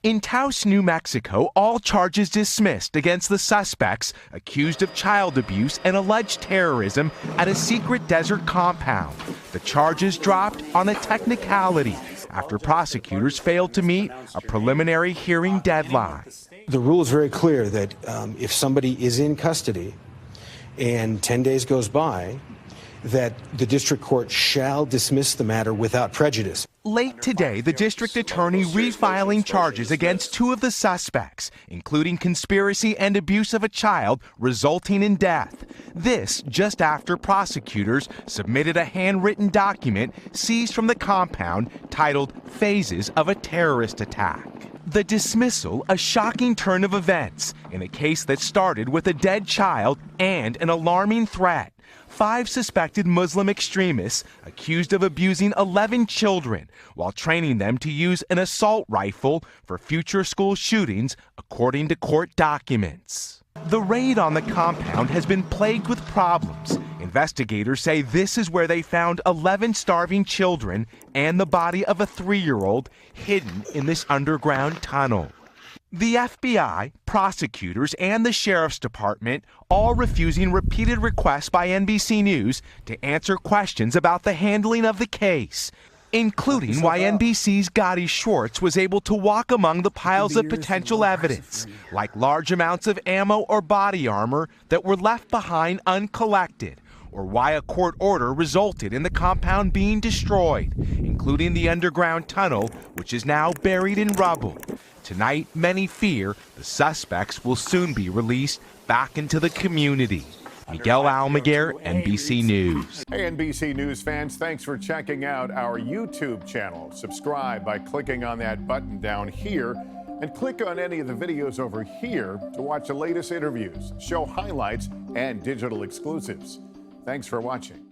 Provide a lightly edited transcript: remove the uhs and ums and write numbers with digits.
In Taos, New Mexico, all charges dismissed against the suspects accused of child abuse and alleged terrorism at a secret desert compound. The charges dropped on a technicality after prosecutors failed to meet a preliminary hearing deadline. The rule is very clear that if somebody is in custody and 10 days goes by, that the district court shall dismiss the matter without prejudice. Late today, the district attorney refiling charges against two of the suspects, including conspiracy and abuse of a child resulting in death. This just after prosecutors submitted a handwritten document seized from the compound titled Phases of a Terrorist Attack. The dismissal, a shocking turn of events in a case that started with a dead child and an alarming threat. 5 suspected Muslim extremists accused of abusing 11 children while training them to an an assault rifle for future school shootings, according to court documents. The raid on the compound has been plagued with problems. Investigators say this is where they found 11 starving children and the body of a 3-year-old hidden in this underground tunnel. The FBI, prosecutors, and the Sheriff's Department all refusing repeated requests by NBC News to answer questions about the handling of the case, including why NBC's Gotti Schwartz was able to walk among the piles of potential evidence, like large amounts of ammo or body armor that were left behind uncollected, or why a court order resulted in the compound being destroyed, including the underground tunnel, which is now buried in rubble. Tonight, many fear the suspects will soon be released back into the community. Miguel Almaguer, NBC News. Hey, NBC News fans, thanks for checking out our YouTube channel. Subscribe by clicking on that button down here and click on any of the videos over here to watch the latest interviews, show highlights, and digital exclusives. Thanks for watching.